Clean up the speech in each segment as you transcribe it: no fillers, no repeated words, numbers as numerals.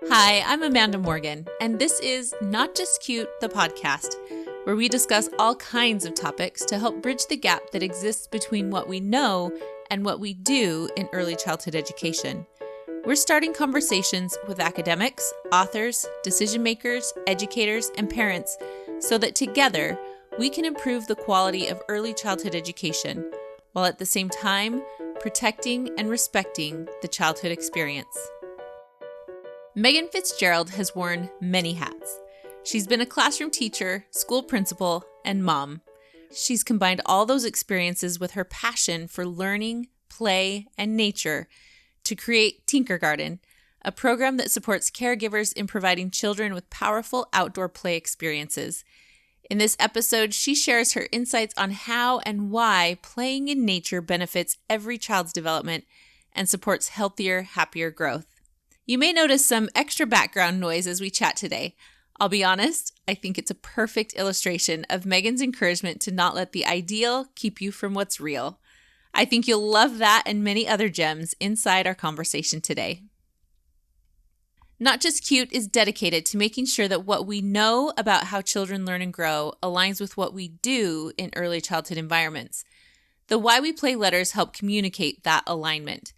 Hi, I'm Amanda Morgan, and this is Not Just Cute, the podcast, where we discuss all kinds of topics to help bridge the gap that exists between what we know and what we do in early childhood education. We're starting conversations with academics, authors, decision makers, educators, and parents so that together we can improve the quality of early childhood education, while at the same time protecting and respecting the childhood experience. Meghan Fitzgerald has worn many hats. She's been a classroom teacher, school principal, and mom. She's combined all those experiences with her passion for learning, play, and nature to create Tinkergarten, a program that supports caregivers in providing children with powerful outdoor play experiences. In this episode, she shares her insights on how and why playing in nature benefits every child's development and supports healthier, happier growth. You may notice some extra background noise as we chat today. I'll be honest, I think it's a perfect illustration of Meghan's encouragement to not let the ideal keep you from what's real. I think you'll love that and many other gems inside our conversation today. Not Just Cute is dedicated to making sure that what we know about how children learn and grow aligns with what we do in early childhood environments. The Why We Play letters help communicate that alignment.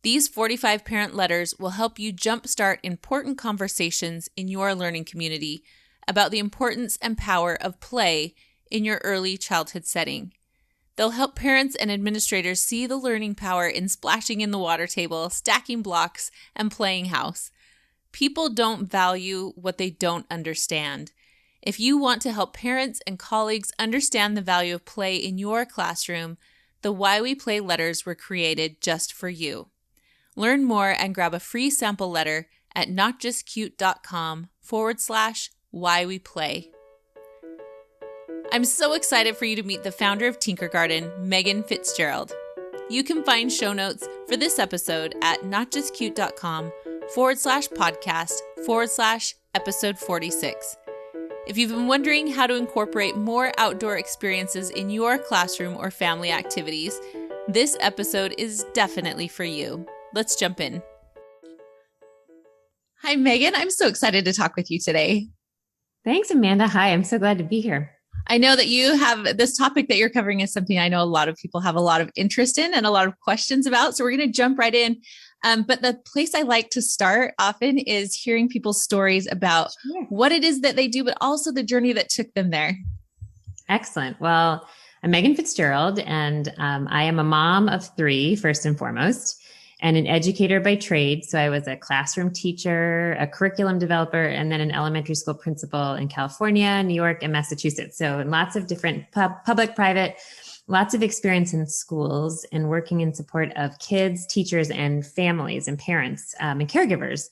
These 45 parent letters will help you jumpstart important conversations in your learning community about the importance and power of play in your early childhood setting. They'll help parents and administrators see the learning power in splashing in the water table, stacking blocks, and playing house. People don't value what they don't understand. If you want to help parents and colleagues understand the value of play in your classroom, the Why We Play letters were created just for you. Learn more and grab a free sample letter at notjustcute.com/whyweplay. I'm so excited for you to meet the founder of Tinkergarten, Meghan Fitzgerald. You can find show notes for this episode at notjustcute.com/podcast/episode 46. If you've been wondering how to incorporate more outdoor experiences in your classroom or family activities, this episode is definitely for you. Let's jump in. Hi, Meghan. I'm so excited to talk with you today. Thanks, Amanda. Hi, I'm so glad to be here. I know that you have this topic that you're covering is something I know a lot of people have a lot of interest in and a lot of questions about. So we're going to jump right in. But the place I like to start often is hearing people's stories about what it is that they do, but also the journey that took them there. Excellent. Well, I'm Meghan Fitzgerald, and I am a mom of three, first and foremost, and an educator by trade. So I was a classroom teacher, a curriculum developer, and then an elementary school principal in California, New York, and Massachusetts. So in lots of different public, private, lots of experience in schools and working in support of kids, teachers, and families and parents and caregivers.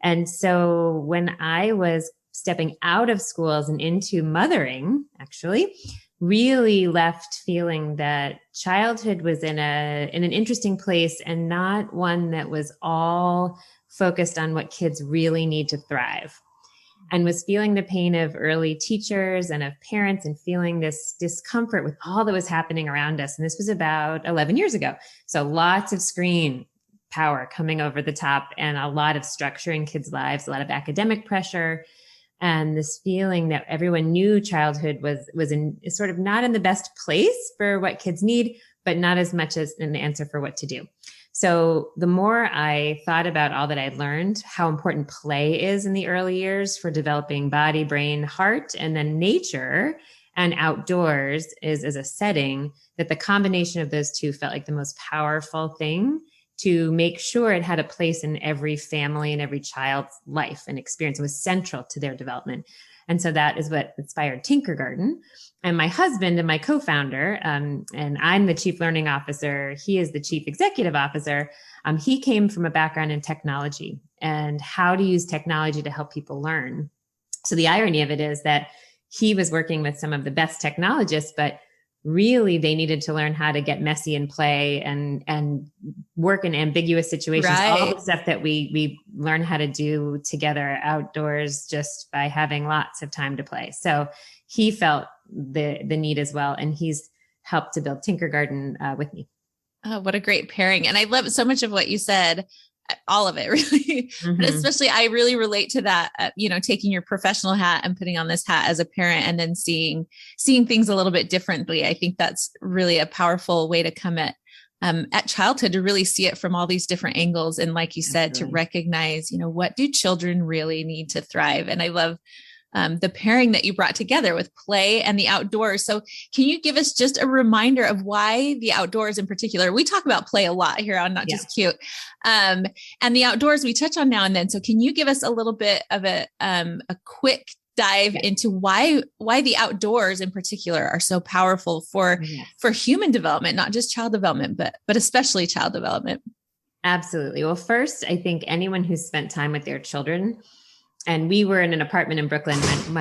And so when I was stepping out of schools and into mothering, actually, really left feeling that childhood was in an interesting place and not one that was all focused on what kids really need to thrive, and was feeling the pain of early teachers and of parents and feeling this discomfort with all that was happening around us. And this was about 11 years ago. So lots of screen power coming over the top and a lot of structure in kids' lives, a lot of academic pressure. And this feeling that everyone knew childhood was in sort of not in the best place for what kids need, but not as much as an answer for what to do. So the more I thought about all that I'd learned, how important play is in the early years for developing body, brain, heart, and then nature and outdoors is as a setting, that the combination of those two felt like the most powerful thing to make sure it had a place in every family and every child's life and experience. It was central to their development. And so that is what inspired Tinkergarten. And my husband and my co-founder, and I'm the chief learning officer, he is the chief executive officer. He came from a background in technology and how to use technology to help people learn. So the irony of it is that he was working with some of the best technologists, but really they needed to learn how to get messy and play and work in ambiguous situations, Right. All the stuff that we learn how to do together outdoors just by having lots of time to play. So he felt the need as well. And he's helped to build Tinkergarten with me. Oh, what a great pairing. And I love so much of what you said all of it really. But Mm-hmm. especially I really relate to that, taking your professional hat and putting on this hat as a parent and then seeing things a little bit differently. I think that's really a powerful way to come at childhood, to really see it from all these different angles. And like you said, to recognize, what do children really need to thrive? And I love the pairing that you brought together with play and the outdoors. So can you give us just a reminder of why the outdoors in particular? We talk about play a lot here on Not Just Cute. And the outdoors we touch on now and then. So can you give us a little bit of a quick dive into why the outdoors in particular are so powerful for human development, not just child development, but especially child development? Absolutely. Well, first, I think anyone who's spent time with their children, and we were in an apartment in Brooklyn when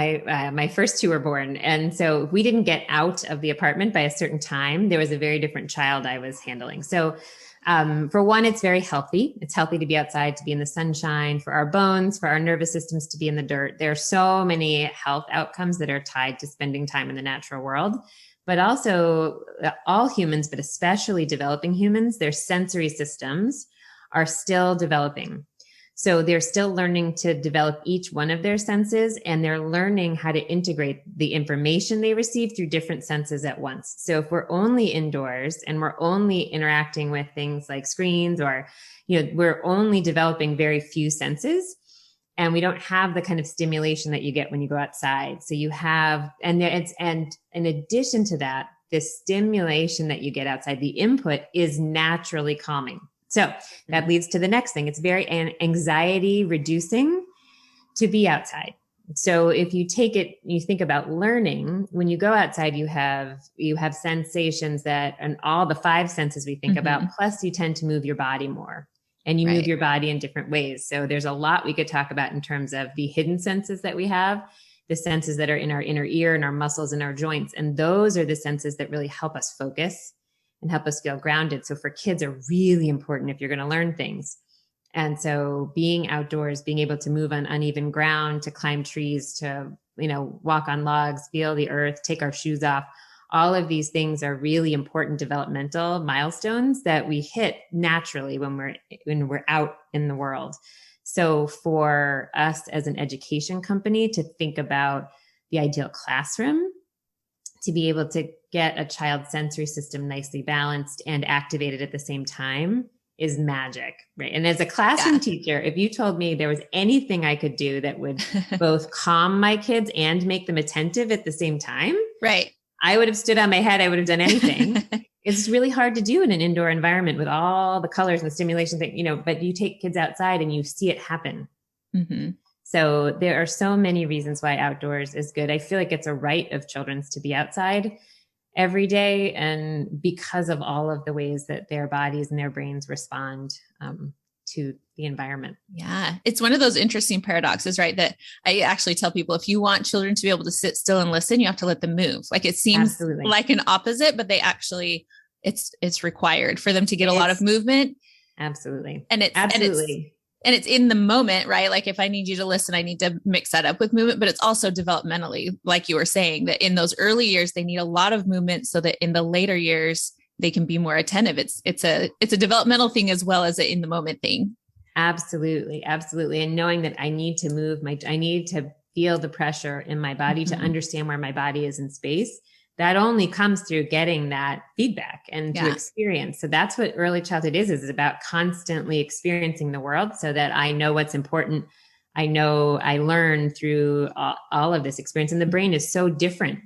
my first two were born. And so if we didn't get out of the apartment by a certain time, there was a very different child I was handling. So for one, it's very healthy. It's healthy to be outside, to be in the sunshine, for our bones, for our nervous systems to be in the dirt. There are so many health outcomes that are tied to spending time in the natural world. But also all humans, but especially developing humans, their sensory systems are still developing. So they're still learning to develop each one of their senses, and they're learning how to integrate the information they receive through different senses at once. So if we're only indoors and we're only interacting with things like screens, or, we're only developing very few senses, and we don't have the kind of stimulation that you get when you go outside. So you have, and in addition to that, the stimulation that you get outside, the input is naturally calming. So that leads to the next thing. It's very anxiety reducing to be outside. So if you take it, you think about learning, when you go outside, you have sensations and all the five senses we think about, plus you tend to move your body more, and you move your body in different ways. So there's a lot we could talk about in terms of the hidden senses that we have, the senses that are in our inner ear and our muscles and our joints. And those are the senses that really help us focus and help us feel grounded. So for kids are really important if you're going to learn things. And so being outdoors, being able to move on uneven ground, to climb trees, to, walk on logs, feel the earth, take our shoes off, all of these things are really important developmental milestones that we hit naturally when we're out in the world. So for us as an education company to think about the ideal classroom, to be able to get a child's sensory system nicely balanced and activated at the same time is magic, right? And as a classroom teacher, if you told me there was anything I could do that would both calm my kids and make them attentive at the same time, right, I would have stood on my head. I would have done anything. It's really hard to do in an indoor environment with all the colors and the stimulation thing, but you take kids outside and you see it happen. Mm-hmm. So there are so many reasons why outdoors is good. I feel like it's a right of children's to be outside every day, and because of all of the ways that their bodies and their brains respond to the environment. Yeah. It's one of those interesting paradoxes, right? That I actually tell people, if you want children to be able to sit still and listen, you have to let them move. Like it seems like an opposite, but they actually, it's required for them to get a lot of movement. Absolutely. And it's in the moment, right? Like if I need you to listen, I need to mix that up with movement, but it's also developmentally, like you were saying, that in those early years, they need a lot of movement so that in the later years, they can be more attentive. It's a developmental thing as well as an in the moment thing. Absolutely. Absolutely. And knowing that I need to move I need to feel the pressure in my body to understand where my body is in space. That only comes through getting that feedback and to experience. So that's what early childhood is about constantly experiencing the world so that I know what's important. I know I learn through all of this experience. And the brain is so different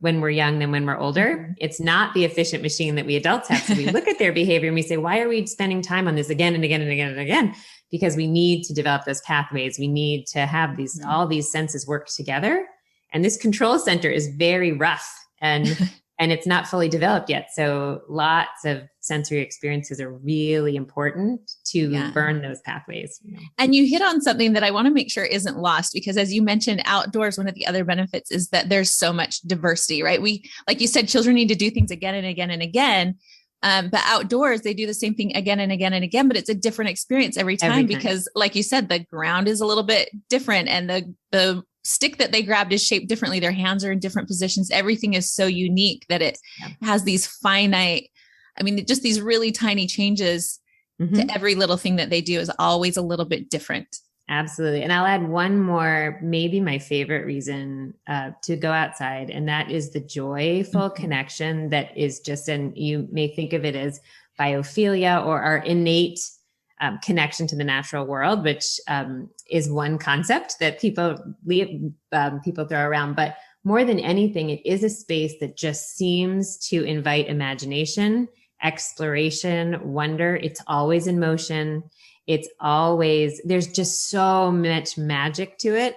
when we're young than when we're older. It's not the efficient machine that we adults have. So we look at their behavior and we say, why are we spending time on this again and again and again and again? Because we need to develop those pathways. We need to have all these senses work together. And this control center is very rough and it's not fully developed yet. So lots of sensory experiences are really important to burn those pathways. And you hit on something that I want to make sure isn't lost, because as you mentioned, outdoors, one of the other benefits is that there's so much diversity, right? Like you said, children need to do things again and again and again. But outdoors, they do the same thing again and again and again, but it's a different experience every time. Because like you said, the ground is a little bit different and the stick that they grabbed is shaped differently. Their hands are in different positions. Everything is so unique that it has these finite, just these really tiny changes Mhm. every little thing that they do is always a little bit different. Absolutely. And I'll add one more, maybe my favorite reason to go outside, and that is the joyful connection that is just, and you may think of it as biophilia or our innate connection to the natural world, which is one concept that people throw around. But more than anything, it is a space that just seems to invite imagination, exploration, wonder. It's always in motion. It's always, there's just so much magic to it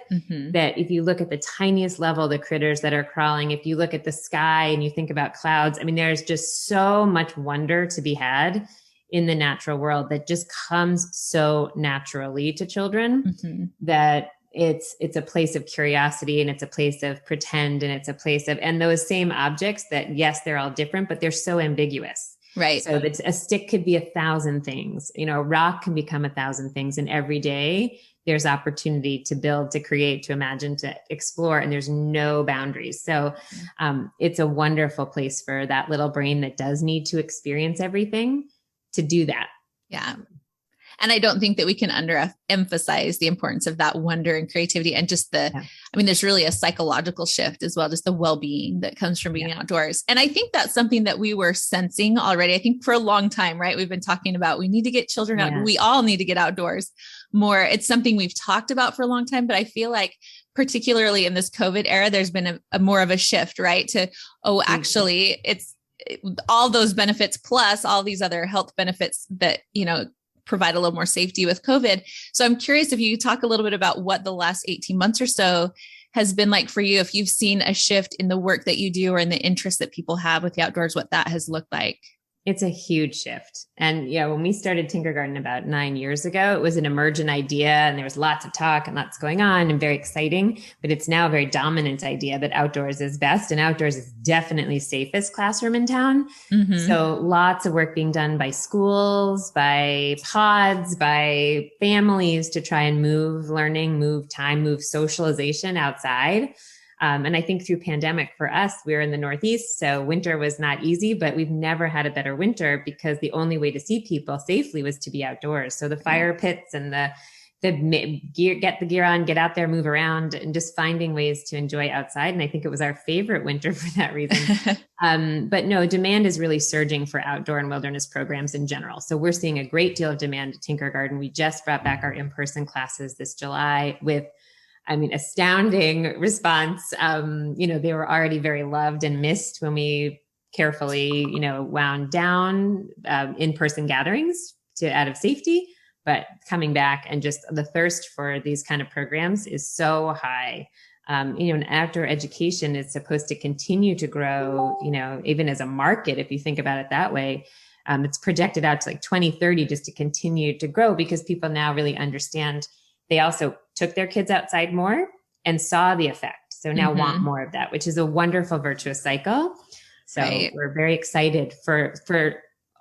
that if you look at the tiniest level, the critters that are crawling, if you look at the sky and you think about clouds, I mean, there's just so much wonder to be had in the natural world that just comes so naturally to children that it's a place of curiosity, and it's a place of pretend, and it's a place of, and those same objects that, yes, they're all different, but they're so ambiguous. Right. So that a stick could be 1,000 things, you know, a rock can become 1,000 things. And every day there's opportunity to build, to create, to imagine, to explore, and there's no boundaries. So it's a wonderful place for that little brain that does need to experience everything to do that. Yeah. And I don't think that we can underemphasize the importance of that wonder and creativity and just I mean, there's really a psychological shift as well, just the well-being that comes from being outdoors. And I think that's something that we were sensing already. I think for a long time, right? We've been talking about, we need to get children out. We all need to get outdoors more. It's something we've talked about for a long time, but I feel like particularly in this COVID era, there's been a more of a shift, right? To, actually it's all those benefits plus all these other health benefits that, you know, provide a little more safety with COVID. So I'm curious if you could talk a little bit about what the last 18 months or so has been like for you, if you've seen a shift in the work that you do or in the interest that people have with the outdoors, what that has looked like. It's a huge shift. And yeah, when we started Tinkergarten about 9 years ago, it was an emergent idea and there was lots of talk and lots going on and very exciting, but it's now a very dominant idea that outdoors is best, and outdoors is definitely safest classroom in town. So lots of work being done by schools, by pods, by families to try and move learning, move time, move socialization outside. And I think through pandemic for us, we're in the Northeast, so winter was not easy, but we've never had a better winter because the only way to see people safely was to be outdoors. So the fire pits and the gear, get the gear on, get out there, move around, and just finding ways to enjoy outside. And I think it was our favorite winter for that reason. But no, demand is really surging for outdoor and wilderness programs in general. So we're seeing a great deal of demand at Tinkergarten. We just brought back our in-person classes this July with, I mean, astounding response. You know, they were already very loved and missed when we carefully, you know, wound down in-person gatherings out of safety, but coming back and just the thirst for these kind of programs is so high. You know, and outdoor education is supposed to continue to grow, you know, even as a market, if you think about it that way. It's projected out to like 2030 just to continue to grow because people now really understand. They also took their kids outside more and saw the effect. So now want more of that, which is a wonderful virtuous cycle. So we're very excited for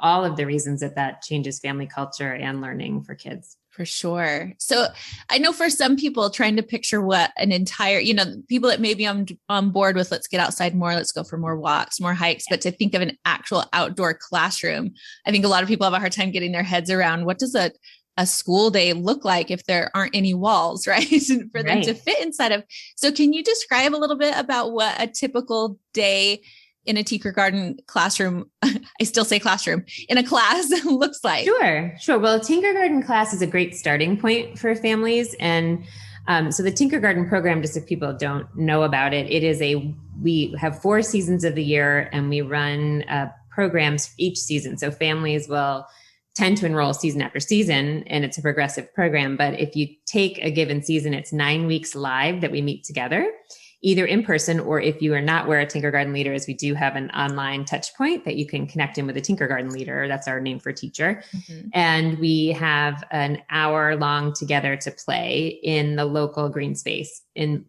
all of the reasons that changes family culture and learning for kids. For sure. So I know for some people trying to picture what an entire, you know, people that may be on board with, let's get outside more, let's go for more walks, more hikes, but to think of an actual outdoor classroom, I think a lot of people have a hard time getting their heads around what does a school day look like if there aren't any walls, right? For them to fit inside of. So can you describe a little bit about what a typical day in a Tinkergarten classroom, I still say classroom, in a class looks like? Sure. Well, a Tinkergarten class is a great starting point for families. And so the Tinkergarten program, just if people don't know about it, we have 4 seasons of the year and we run programs each season. So families will tend to enroll season after season, and it's a progressive program. But if you take a given season, it's 9 weeks live that we meet together, either in person, or if you are not where a Tinkergarten leader is, we do have an online touch point that you can connect in with a Tinkergarten leader. That's our name for teacher. And we have an hour long together to play in the local green space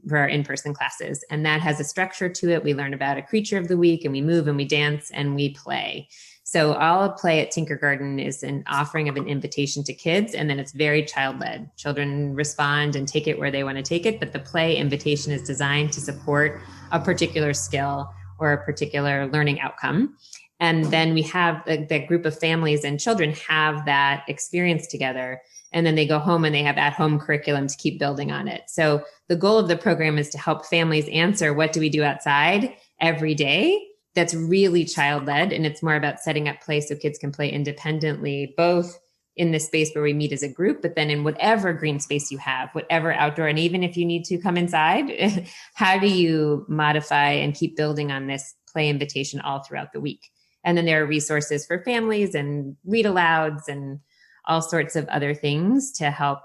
for our in-person classes. And that has a structure to it. We learn about a creature of the week and we move and we dance and we play. So all play at Tinkergarten is an offering of an invitation to kids, and then it's very child-led. Children respond and take it where they want to take it, but the play invitation is designed to support a particular skill or a particular learning outcome. And then we have that group of families and children have that experience together. And then they go home and they have at-home curriculum to keep building on it. So the goal of the program is to help families answer, what do we do outside every day? That's really child-led. And it's more about setting up play so kids can play independently, both in the space where we meet as a group, but then in whatever green space you have, whatever outdoor, and even if you need to come inside, how do you modify and keep building on this play invitation all throughout the week? And then there are resources for families and read alouds and all sorts of other things to help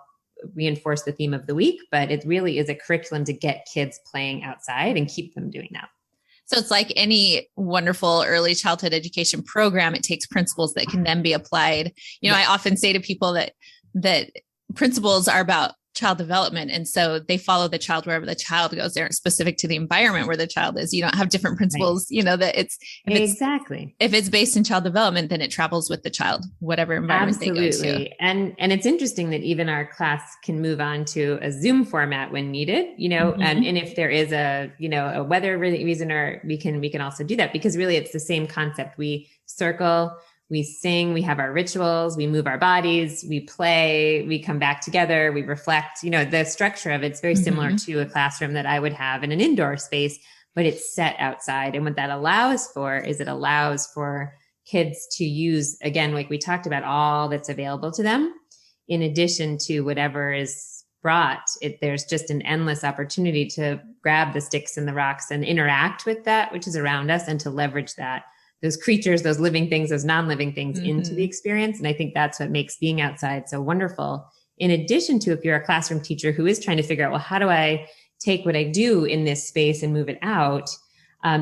reinforce the theme of the week. But it really is a curriculum to get kids playing outside and keep them doing that. So it's like any wonderful early childhood education program. It takes principles that can then be applied. I often say to people that principles are about child development. And so they follow the child wherever the child goes. They aren't specific to the environment where the child is. You don't have different principles, right. That if it's based in child development, then it travels with the child, whatever environment Absolutely. they go to. And it's interesting that even our class can move on to a Zoom format when needed, and if there is a weather reason, or we can also do that, because really it's the same concept. We circle, we sing, we have our rituals, we move our bodies, we play, we come back together, we reflect. The structure of it's very similar to a classroom that I would have in an indoor space, but it's set outside. And what that allows for is it allows for kids to use, again, like we talked about, all that's available to them, in addition to whatever is brought. There's just an endless opportunity to grab the sticks and the rocks and interact with that, which is around us, and to leverage those creatures, those living things, those non-living things into the experience. And I think that's what makes being outside so wonderful. In addition to, if you're a classroom teacher who is trying to figure out, well, how do I take what I do in this space and move it out?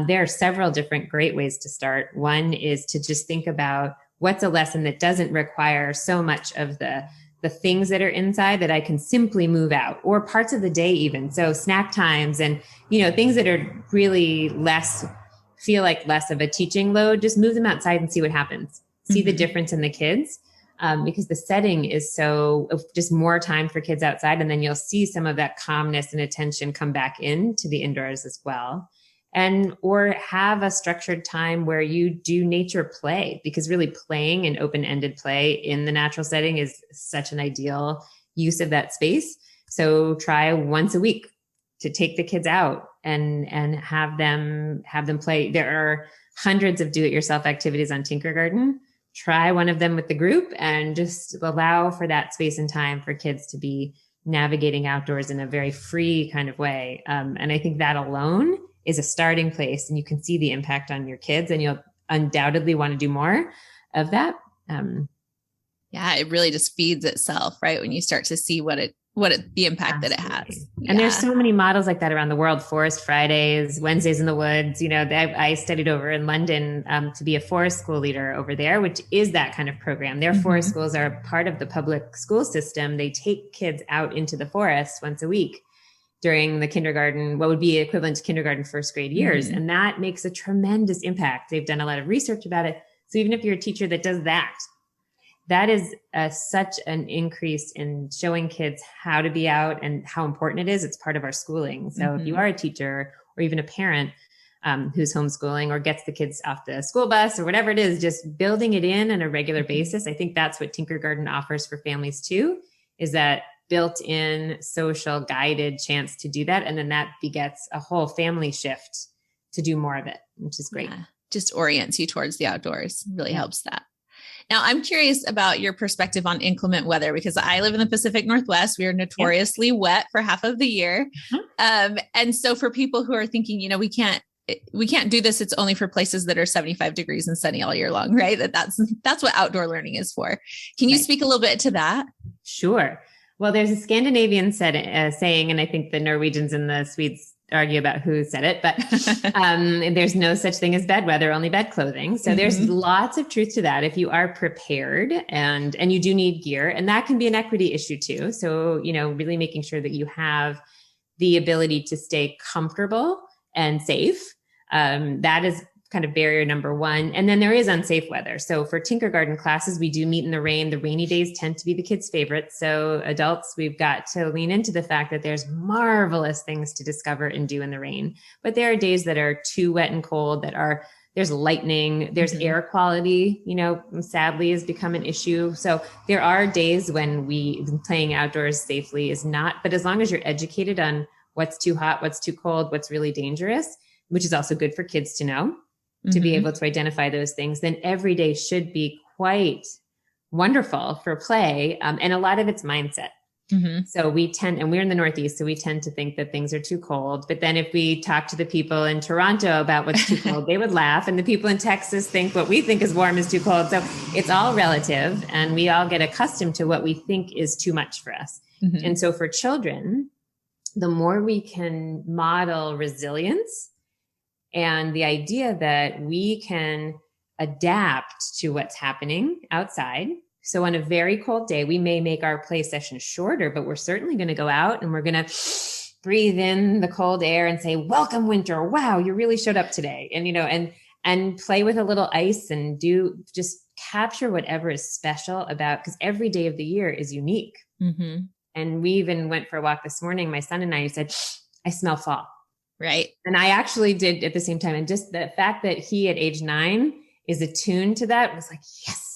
There are several different great ways to start. One is to just think about what's a lesson that doesn't require so much of the things that are inside that I can simply move out, or parts of the day even. So snack times and, things that are really feel like less of a teaching load, just move them outside and see what happens. See the difference in the kids, because the setting is so just more time for kids outside. And then you'll see some of that calmness and attention come back into the indoors as well. Or have a structured time where you do nature play, because really playing and open-ended play in the natural setting is such an ideal use of that space. So try once a week to take the kids out and have them play. There are hundreds of do-it-yourself activities on Tinkergarten. Try one of them with the group and just allow for that space and time for kids to be navigating outdoors in a very free kind of way. And I think that alone is a starting place, and you can see the impact on your kids, and you'll undoubtedly want to do more of that. Yeah, it really just feeds itself, right? When you start to see the impact that it has. And there's so many models like that around the world. Forest Fridays, Wednesdays in the woods. I studied over in London to be a forest school leader over there, which is that kind of program. Their forest schools are part of the public school system. They take kids out into the forest once a week during the kindergarten, what would be equivalent to kindergarten first grade years. And that makes a tremendous impact. They've done a lot of research about it. So even if you're a teacher that does that is such an increase in showing kids how to be out and how important it is. It's part of our schooling. So if you are a teacher or even a parent who's homeschooling or gets the kids off the school bus or whatever it is, just building it in on a regular basis. I think that's what Tinkergarten offers for families too, is that built-in social guided chance to do that. And then that begets a whole family shift to do more of it, which is great. Yeah, just orients you towards the outdoors. Really helps that. Now, I'm curious about your perspective on inclement weather, because I live in the Pacific Northwest. We are notoriously wet for half of the year. And so for people who are thinking, we can't do this, it's only for places that are 75 degrees and sunny all year long, right? That's what outdoor learning is for. Can you speak a little bit to that? Sure. Well, there's a Scandinavian saying, and I think the Norwegians and the Swedes argue about who said it, but there's no such thing as bad weather, only bad clothing. So there's lots of truth to that if you are prepared and you do need gear, and that can be an equity issue too. So, really making sure that you have the ability to stay comfortable and safe. That is kind of barrier number one. And then there is unsafe weather. So for Tinkergarten classes, we do meet in the rain. The rainy days tend to be the kids' favorites. So adults, we've got to lean into the fact that there's marvelous things to discover and do in the rain. But there are days that are too wet and cold, that are there's lightning, there's air quality, sadly has become an issue. So there are days when playing outdoors safely is not, but as long as you're educated on what's too hot, what's too cold, what's really dangerous, which is also good for kids to know, to be able to identify those things, then every day should be quite wonderful for play. And a lot of it's mindset. So and we're in the Northeast, so we tend to think that things are too cold. But then if we talk to the people in Toronto about what's too cold, they would laugh. And the people in Texas think what we think is warm is too cold. So it's all relative, and we all get accustomed to what we think is too much for us. And so for children, the more we can model resilience and the idea that we can adapt to what's happening outside. So on a very cold day, we may make our play session shorter, but we're certainly going to go out and we're going to breathe in the cold air and say, welcome winter. Wow, you really showed up today. And, and play with a little ice and just capture whatever is special about, because every day of the year is unique. And we even went for a walk this morning. My son and I said, I smell fall. Right. And I actually did at the same time. And just the fact that he at age 9 is attuned to that was like, yes.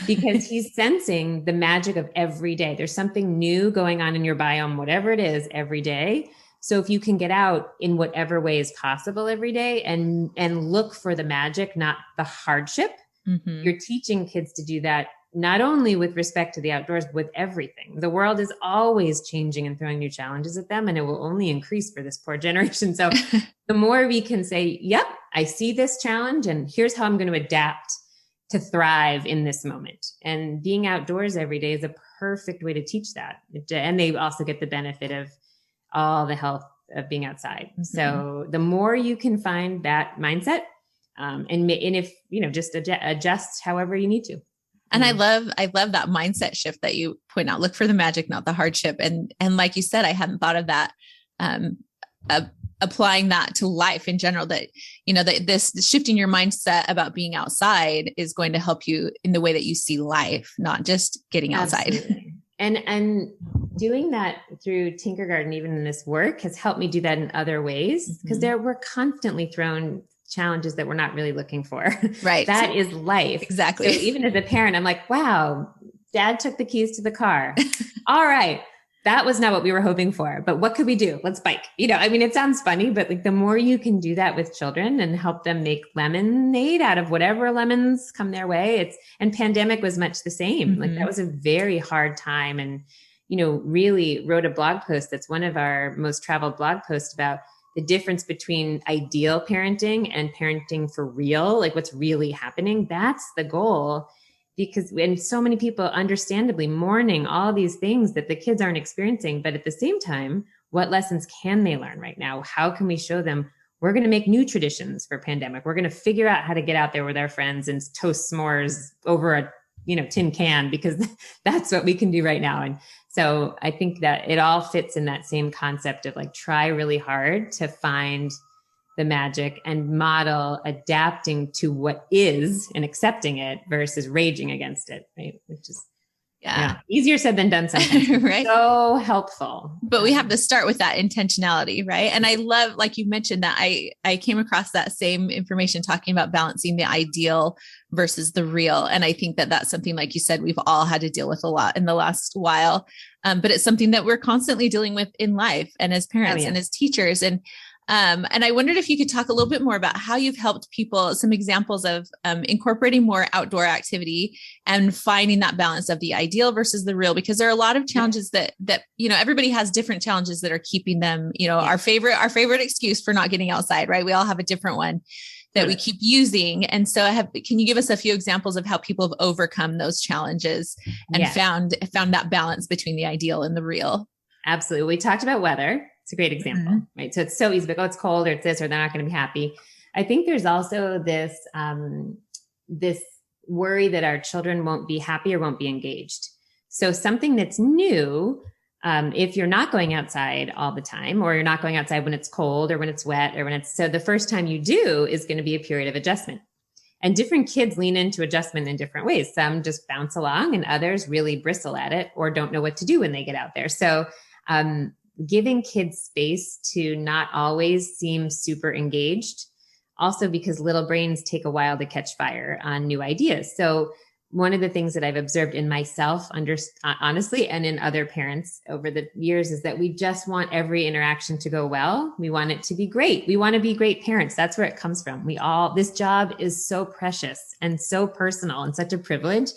Because he's sensing the magic of every day. There's something new going on in your biome, whatever it is, every day. So if you can get out in whatever way is possible every day and look for the magic, not the hardship, you're teaching kids to do that, not only with respect to the outdoors, but with everything. The world is always changing and throwing new challenges at them, and it will only increase for this poor generation. So the more we can say, yep, I see this challenge, and here's how I'm going to adapt to thrive in this moment. And being outdoors every day is a perfect way to teach that. And they also get the benefit of all the health of being outside. So the more you can find that mindset, and if, just adjust however you need to. And I love that mindset shift that you point out. Look for the magic, not the hardship. And like you said, I hadn't thought of that, applying that to life in general, that, that this shifting your mindset about being outside is going to help you in the way that you see life, not just getting outside. Absolutely. And doing that through Tinkergarten, even in this work, has helped me do that in other ways, because we're constantly thrown challenges that we're not really looking for. Right. That is life. Exactly. So even as a parent, I'm like, wow, Dad took the keys to the car. All right. That was not what we were hoping for, but what could we do? Let's bike. It sounds funny, but like the more you can do that with children and help them make lemonade out of whatever lemons come their way. And pandemic was much the same. Like that was a very hard time. And, really wrote a blog post. That's one of our most traveled blog posts about the difference between ideal parenting and parenting for real, like what's really happening. That's the goal. And so many people understandably mourning all these things that the kids aren't experiencing. But at the same time, what lessons can they learn right now? How can we show them we're going to make new traditions for pandemic? We're going to figure out how to get out there with our friends and toast s'mores over a tin can, because that's what we can do right now. And so I think that it all fits in that same concept of like, try really hard to find the magic and model adapting to what is and accepting it versus raging against it. Right. Which is easier said than done sometimes. Right. So helpful. But we have to start with that intentionality. Right. And I love, like you mentioned, that I came across that same information talking about balancing the ideal versus the real. And I think that that's something, like you said, we've all had to deal with a lot in the last while. But it's something that we're constantly dealing with in life and as parents and as teachers. And I wondered if you could talk a little bit more about how you've helped people, some examples of incorporating more outdoor activity and finding that balance of the ideal versus the real, because there are a lot of challenges that everybody has different challenges that are keeping them, our favorite excuse for not getting outside, right? We all have a different one that we keep using. And so can you give us a few examples of how people have overcome those challenges and found that balance between the ideal and the real? Absolutely. We talked about weather. It's a great example, right? So it's so easy, like, oh, it's cold or it's this, or they're not going to be happy. I think there's also this, this worry that our children won't be happy or won't be engaged. So something that's new, if you're not going outside all the time, or you're not going outside when it's cold or when it's wet or so the first time you do is going to be a period of adjustment. And different kids lean into adjustment in different ways. Some just bounce along and others really bristle at it or don't know what to do when they get out there. So, giving kids space to not always seem super engaged also because little brains take a while to catch fire on new ideas. So one of the things that I've observed in myself, honestly, and in other parents over the years is that we just want every interaction to go well. We want it to be great. We want to be great parents. That's where it comes from. This job is so precious and so personal and such a privilege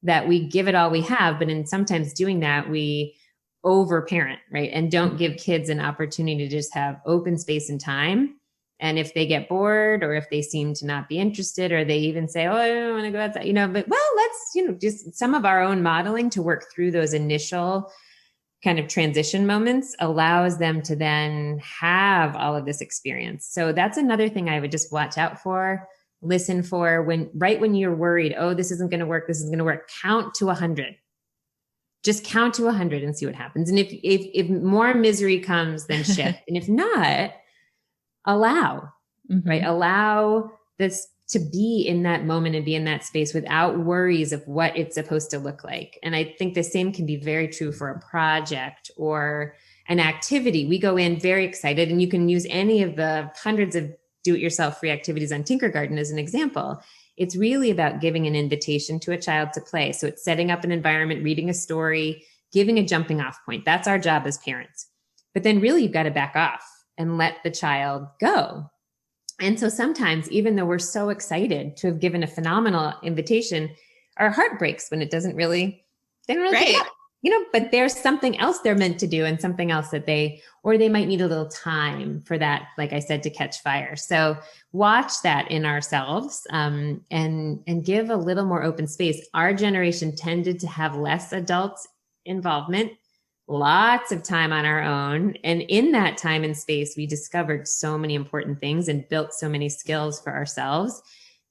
that we give it all we have. But in sometimes doing that, we over-parent, right? And don't give kids an opportunity to just have open space and time. And if they get bored or if they seem to not be interested, or they even say, oh, I don't want to go outside, but well, let's, just some of our own modeling to work through those initial kind of transition moments allows them to then have all of this experience. So that's another thing I would just watch out for, listen for right when you're worried, oh, this isn't going to work. This isn't going to work. Count to 100. Just count to 100 and see what happens. And if more misery comes, then shift. And if not, allow, right? Allow this to be in that moment and be in that space without worries of what it's supposed to look like. And I think the same can be very true for a project or an activity. We go in very excited, and you can use any of the hundreds of do-it-yourself free activities on Tinkergarten as an example. It's really about giving an invitation to a child to play. So it's setting up an environment, reading a story, giving a jumping off point. That's our job as parents. But then really you've got to back off and let the child go. And so sometimes, even though we're so excited to have given a phenomenal invitation, our heart breaks when it doesn't really, they don't really pick it up, but there's something else they're meant to do and something else that they might need a little time for that, like I said, to catch fire. So watch that in ourselves, and give a little more open space. Our generation tended to have less adult involvement, lots of time on our own. And in that time and space, we discovered so many important things and built so many skills for ourselves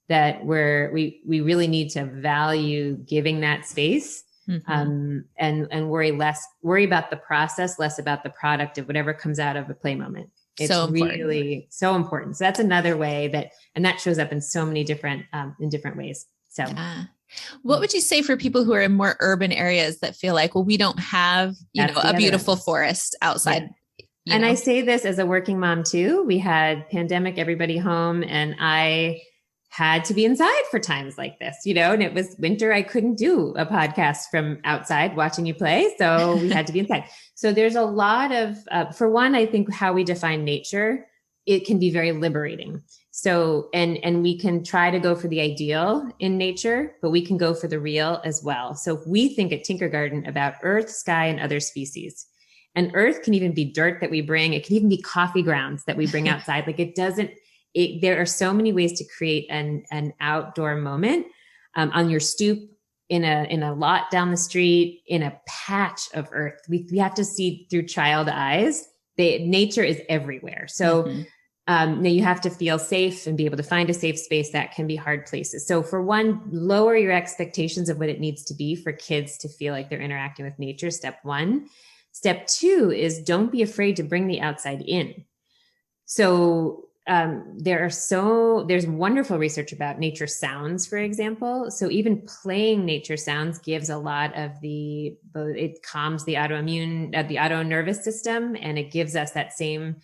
that we really need to value giving that space, and worry about the process, less about the product of whatever comes out of a play moment. It's so really so important. So that's another way and that shows up in so many different, in different ways. So yeah. What would you say for people who are in more urban areas that feel like, well, we don't have, a beautiful forest outside? Yeah. And I say this as a working mom too. We had pandemic, everybody home, and I had to be inside for times like this, and it was winter. I couldn't do a podcast from outside watching you play. So we had to be inside. So there's a lot of, for one, I think how we define nature, it can be very liberating. So, and we can try to go for the ideal in nature, but we can go for the real as well. So we think at Tinkergarten about earth, sky, and other species. And earth can even be dirt that we bring. It can even be coffee grounds that we bring outside. There are so many ways to create an outdoor moment, on your stoop, in a lot down the street, in a patch of earth. We have to see through child eyes. Nature is everywhere. So, now you have to feel safe and be able to find a safe space. That can be hard places. So for one, lower your expectations of what it needs to be for kids to feel like they're interacting with nature. Step one. Step two is don't be afraid to bring the outside in. So there's wonderful research about nature sounds, for example. So even playing nature sounds gives a lot of it calms the auto nervous system, and it gives us that same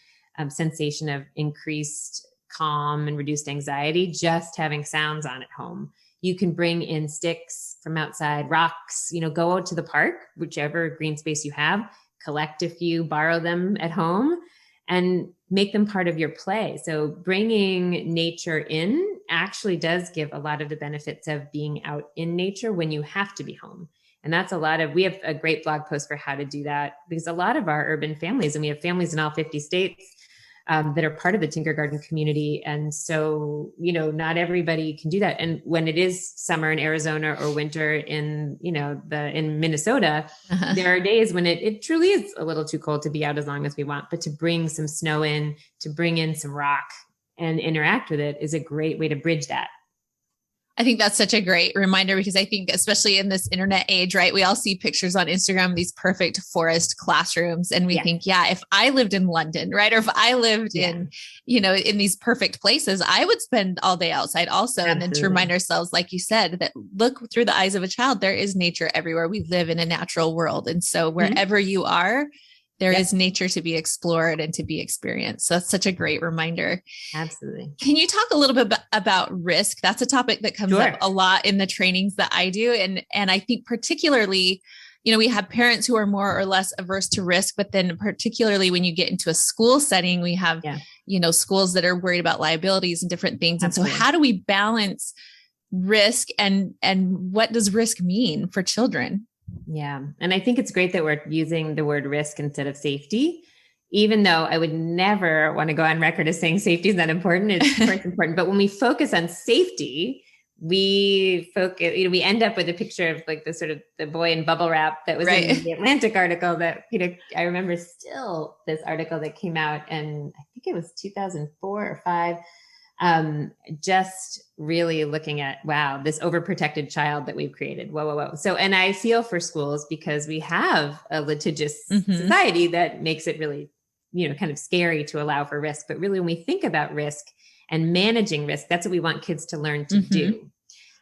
sensation of increased calm and reduced anxiety, just having sounds on at home. You can bring in sticks from outside, rocks, go out to the park, whichever green space you have, collect a few, borrow them at home, and make them part of your play. So bringing nature in actually does give a lot of the benefits of being out in nature when you have to be home. And we have a great blog post for how to do that, because a lot of our urban families, and we have families in all 50 states, that are part of the Tinkergarten community. And so, not everybody can do that. And when it is summer in Arizona or winter in Minnesota, there are days when it truly is a little too cold to be out as long as we want, but to bring some snow in, to bring in some rock and interact with it is a great way to bridge that. I think that's such a great reminder, because I think especially in this internet age, right, we all see pictures on Instagram, these perfect forest classrooms. And we think, if I lived in London, right, or if I lived in, in these perfect places, I would spend all day outside also. Absolutely. And then to remind ourselves, like you said, that look through the eyes of a child, there is nature everywhere. We live in a natural world. And so wherever you are, There is nature to be explored and to be experienced. So that's such a great reminder. Absolutely. Can you talk a little bit about risk? That's a topic that comes up a lot in the trainings that I do. And I think particularly, we have parents who are more or less averse to risk, but then particularly when you get into a school setting, we have, schools that are worried about liabilities and different things. Absolutely. And so how do we balance risk and what does risk mean for children? Yeah. And I think it's great that we're using the word risk instead of safety, even though I would never want to go on record as saying safety is not important. It's of course important. But when we focus on safety, we end up with a picture of like the sort of the boy in bubble wrap that was in the Atlantic article that, I remember still this article that came out, and I think it was 2004 or 5. Just really looking at, wow, this overprotected child that we've created. Whoa. So, and I feel for schools because we have a litigious society that makes it really, kind of scary to allow for risk. But really, when we think about risk and managing risk, that's what we want kids to learn to do.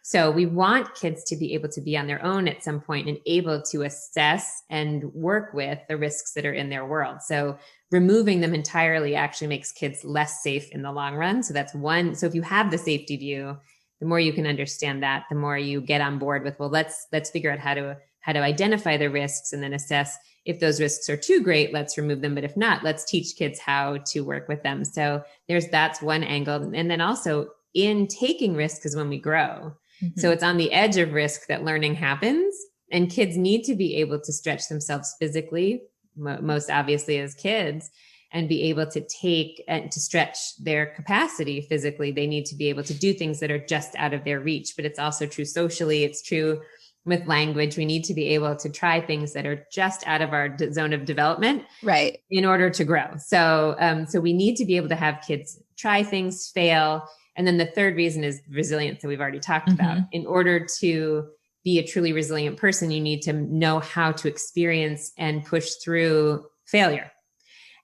So we want kids to be able to be on their own at some point and able to assess and work with the risks that are in their world. So removing them entirely actually makes kids less safe in the long run. So that's one. So if you have the safety view, the more you can understand that, the more you get on board with, well, let's figure out how to identify the risks and then assess if those risks are too great, let's remove them. But if not, let's teach kids how to work with them. So that's one angle. And then also in taking risk is when we grow. So it's on the edge of risk that learning happens, and kids need to be able to stretch themselves physically, most obviously as kids, and be able to take and to stretch their capacity physically. They need to be able to do things that are just out of their reach, but it's also true socially. It's true with language. We need to be able to try things that are just out of our zone of development, right, in order to grow. So we need to be able to have kids try things, fail. And then the third reason is resilience that we've already talked about. In order to be a truly resilient person, you need to know how to experience and push through failure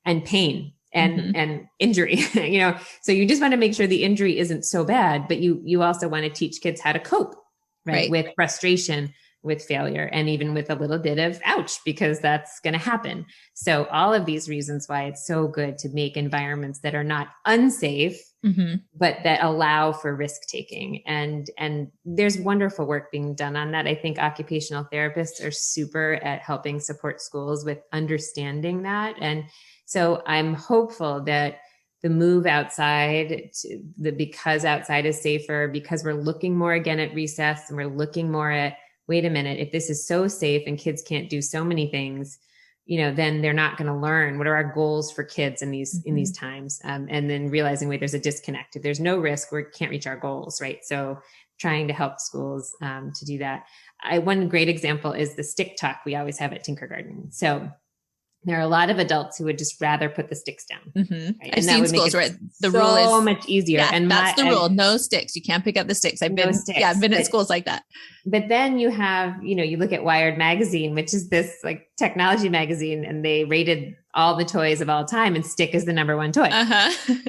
and pain and injury, so you just want to make sure the injury isn't so bad, but you also want to teach kids how to cope, right? With frustration, with failure, and even with a little bit of ouch, because that's going to happen. So all of these reasons why it's so good to make environments that are not unsafe, but that allow for risk taking. And there's wonderful work being done on that. I think occupational therapists are super at helping support schools with understanding that. And so I'm hopeful that the move outside, because outside is safer, because we're looking more again at recess and we're looking more at, wait a minute, if this is so safe and kids can't do so many things, then they're not going to learn. What are our goals for kids in these times? And then realizing, wait, there's a disconnect. If there's no risk, we can't reach our goals, right? So trying to help schools to do that. One great example is the stick talk we always have at Tinkergarten. So there are a lot of adults who would just rather put the sticks down. Right? I've seen schools where the rule is so much easier. Yeah, and that's the rule. No sticks. You can't pick up the sticks. I've been at schools like that. But then you have, you look at Wired magazine, which is this like technology magazine, and they rated all the toys of all time, and stick is the number one toy.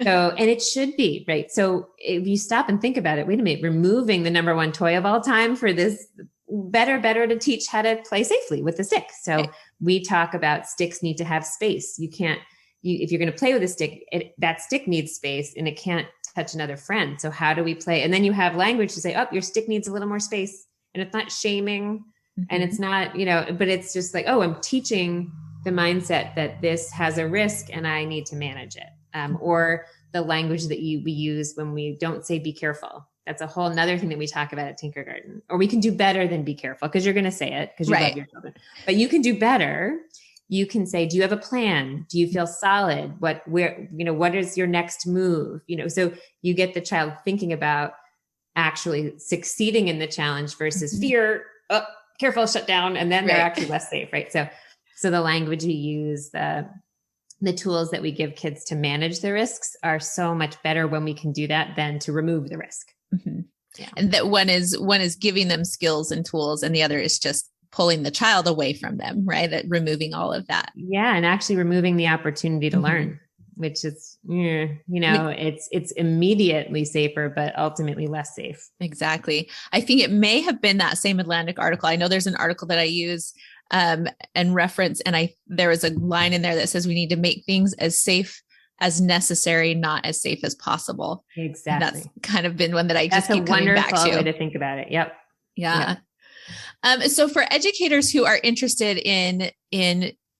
So, and it should be, right? So if you stop and think about it, wait a minute, removing the number one toy of all time for this, better to teach how to play safely with the stick. So we talk about sticks need to have space. If you're going to play with a stick, that stick needs space and it can't touch another friend. So how do we play? And then you have language to say, oh, your stick needs a little more space, and it's not shaming and it's not, but it's just like, oh, I'm teaching the mindset that this has a risk and I need to manage it. Or the language that we use when we don't say, be careful. That's a whole nother thing that we talk about at Tinkergarten. Or we can do better than be careful, because you're going to say it because you love your children. But you can do better. You can say, do you have a plan? Do you feel solid? What is your next move? So you get the child thinking about actually succeeding in the challenge versus fear, careful, shut down. And then they're actually less safe, right? So the language we use, the tools that we give kids to manage the risks are so much better when we can do that than to remove the risk. Yeah. And that one is giving them skills and tools, and the other is just pulling the child away from them, right? That removing all of that. Yeah. And actually removing the opportunity to learn, which is, it's immediately safer, but ultimately less safe. Exactly. I think it may have been that same Atlantic article. I know there's an article that I use and reference. And there was a line in there that says we need to make things as safe as necessary, not as safe as possible. Exactly. And that's kind of been one that I just keep coming back to. That's a wonderful way to think about it. Yep. Yeah. Yep. So for educators who are interested in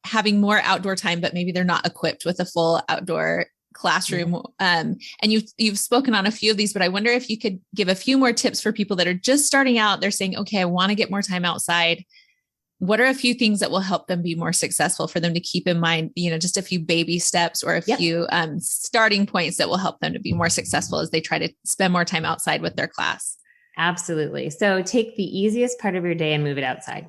having more outdoor time, but maybe they're not equipped with a full outdoor classroom, and you've spoken on a few of these, but I wonder if you could give a few more tips for people that are just starting out. They're saying, okay, I want to get more time outside. What are a few things that will help them be more successful, for them to keep in mind, just a few baby steps or a few starting points that will help them to be more successful as they try to spend more time outside with their class? Absolutely. So take the easiest part of your day and move it outside.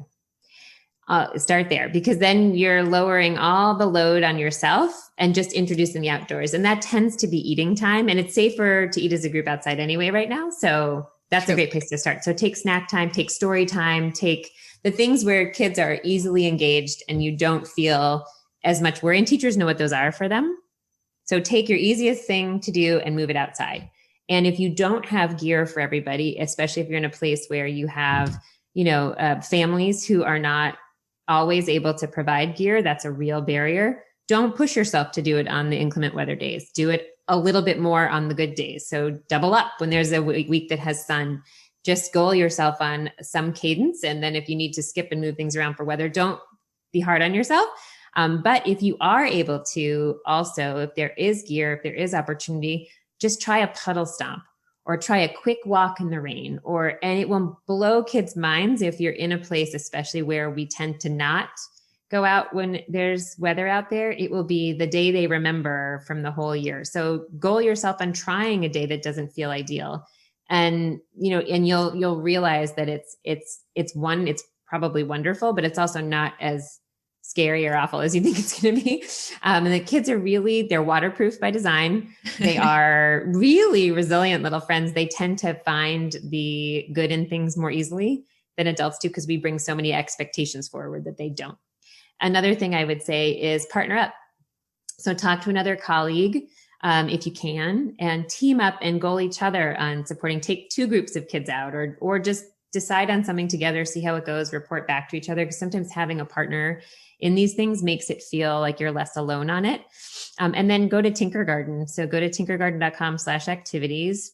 Start there, because then you're lowering all the load on yourself and just introducing the outdoors. And that tends to be eating time, and it's safer to eat as a group outside anyway right now. So that's a great place to start. So take snack time, take story time, take the things where kids are easily engaged and you don't feel as much worry, and teachers know what those are for them. So take your easiest thing to do and move it outside. And if you don't have gear for everybody, especially if you're in a place where you have, families who are not always able to provide gear, that's a real barrier. Don't push yourself to do it on the inclement weather days. Do it a little bit more on the good days. So double up when there's a week that has sun. Just goal yourself on some cadence. And then if you need to skip and move things around for weather, don't be hard on yourself. But if you are able to also, if there is gear, if there is opportunity, just try a puddle stomp or try a quick walk in the rain, and it will blow kids' minds if you're in a place, especially where we tend to not go out when there's weather out there. It will be the day they remember from the whole year. So goal yourself on trying a day that doesn't feel ideal. And, you'll realize that it's probably wonderful, but it's also not as scary or awful as you think it's going to be. And the kids are they're waterproof by design. They are really resilient little friends. They tend to find the good in things more easily than adults do, because we bring so many expectations forward that they don't. Another thing I would say is partner up. So talk to another colleague, if you can, and team up and goal each other on supporting. Take two groups of kids out, or just decide on something together, see how it goes, report back to each other. Because sometimes having a partner in these things makes it feel like you're less alone on it. And then go to Tinkergarten. So go to tinkergarten.com/activities,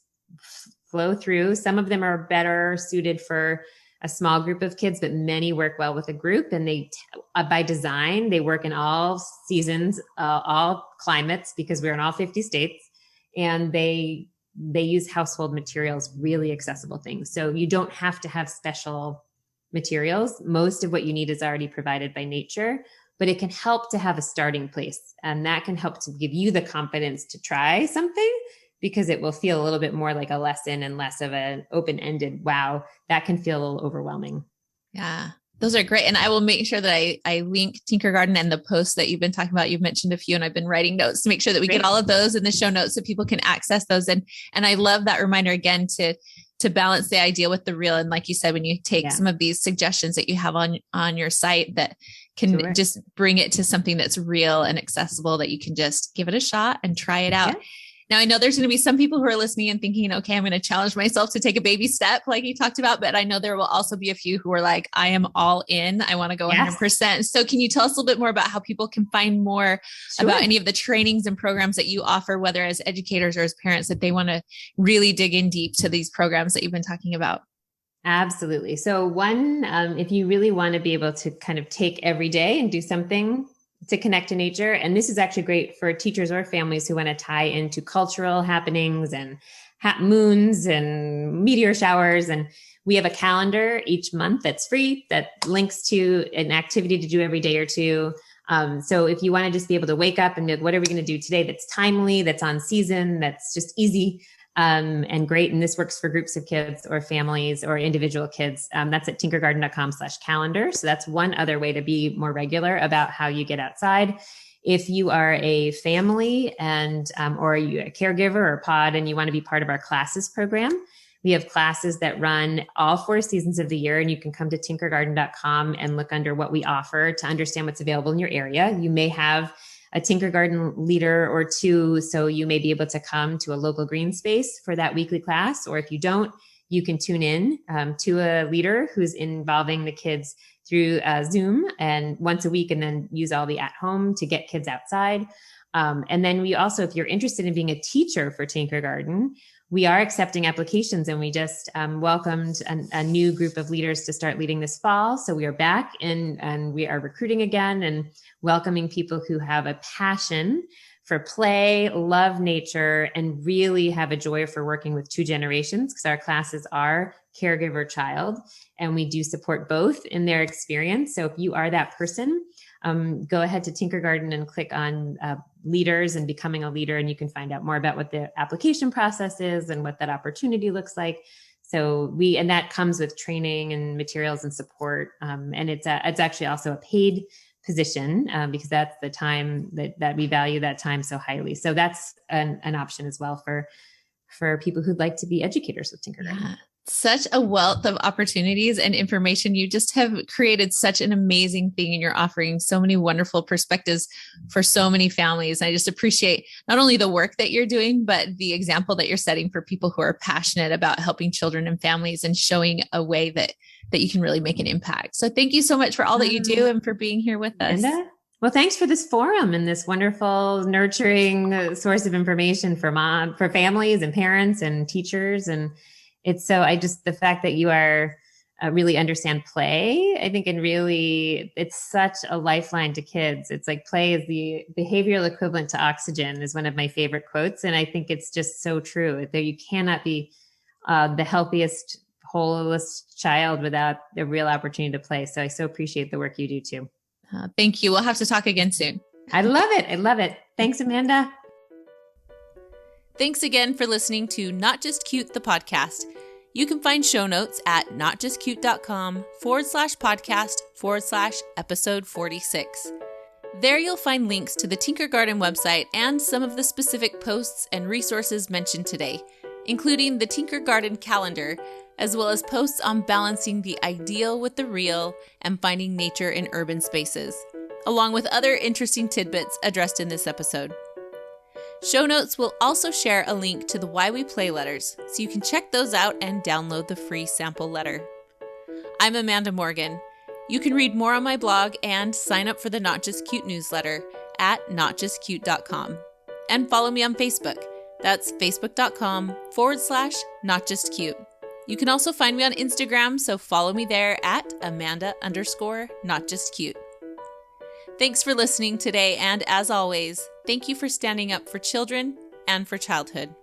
flow through. Some of them are better suited for a small group of kids, but many work well with a group. And they, by design, they work in all seasons, all climates, because we're in all 50 states, and they use household materials, really accessible things. So you don't have to have special materials. Most of what you need is already provided by nature, but it can help to have a starting place. And that can help to give you the confidence to try something, because it will feel a little bit more like a lesson and less of an open-ended, wow, that can feel a little overwhelming. Yeah, those are great. And I will make sure that I link Tinkergarten and the posts that you've been talking about. You've mentioned a few, and I've been writing notes to make sure that we get all of those in the show notes so people can access those. And I love that reminder again to balance the ideal with the real. And like you said, when you take some of these suggestions that you have on your site that can just bring it to something that's real and accessible, that you can just give it a shot and try it out. Yeah. Now, I know there's going to be some people who are listening and thinking, okay, I'm going to challenge myself to take a baby step like you talked about, but I know there will also be a few who are like, I am all in. I want to go 100%. So can you tell us a little bit more about how people can find more about any of the trainings and programs that you offer, whether as educators or as parents, that they want to really dig in deep to these programs that you've been talking about? Absolutely. So one, if you really want to be able to kind of take every day and do something to connect to nature. And this is actually great for teachers or families who want to tie into cultural happenings and moons and meteor showers. And we have a calendar each month that's free, that links to an activity to do every day or two. So if you want to just be able to wake up and know, what are we going to do today that's timely, that's on season, that's just easy, and great. And this works for groups of kids or families or individual kids. That's at tinkergarten.com/calendar. So that's one other way to be more regular about how you get outside. If you are a family and, or you a caregiver or pod, and you want to be part of our classes program, we have classes that run all 4 seasons of the year, and you can come to tinkergarten.com and look under what we offer to understand what's available in your area. You may have a Tinkergarten leader or two, so you may be able to come to a local green space for that weekly class. Or if you don't, you can tune in to a leader who's involving the kids through Zoom and once a week, and then use all the at home to get kids outside. And then we also, if you're interested in being a teacher for Tinkergarten, we are accepting applications, and we just welcomed a new group of leaders to start leading this fall. So we are back and we are recruiting again and welcoming people who have a passion for play, love nature, and really have a joy for working with two generations, because our classes are caregiver child, and we do support both in their experience. So if you are that person, go ahead to Tinkergarten and click on leaders and becoming a leader, and you can find out more about what the application process is and what that opportunity looks like. So and that comes with training and materials and support. And it's actually also a paid position because that's the time that we value that time so highly. So that's an option as well for people who'd like to be educators with Tinkergarten. Yeah. Such a wealth of opportunities and information. You just have created such an amazing thing, and you're offering so many wonderful perspectives for so many families. I just appreciate not only the work that you're doing, but the example that you're setting for people who are passionate about helping children and families and showing a way that you can really make an impact. So thank you so much for all that you do and for being here with us. Well, thanks for this forum and this wonderful, nurturing source of information for families and parents and teachers. And it's the fact that you are really understand play, I think, and really, it's such a lifeline to kids. It's like play is the behavioral equivalent to oxygen is one of my favorite quotes. And I think it's just so true that you cannot be the healthiest, wholest child without the real opportunity to play. So I so appreciate the work you do too. Thank you. We'll have to talk again soon. I love it. I love it. Thanks, Amanda. Thanks again for listening to Not Just Cute, the podcast. You can find show notes at notjustcute.com/podcast/episode 46. There you'll find links to the Tinkergarten website and some of the specific posts and resources mentioned today, including the Tinkergarten calendar, as well as posts on balancing the ideal with the real and finding nature in urban spaces, along with other interesting tidbits addressed in this episode. Show notes will also share a link to the Why We Play letters, so you can check those out and download the free sample letter. I'm Amanda Morgan. You can read more on my blog and sign up for the Not Just Cute newsletter at notjustcute.com. And follow me on Facebook. That's facebook.com/notjustcute. You can also find me on Instagram, so follow me there at Amanda_notjustcute. Thanks for listening today, and as always, thank you for standing up for children and for childhood.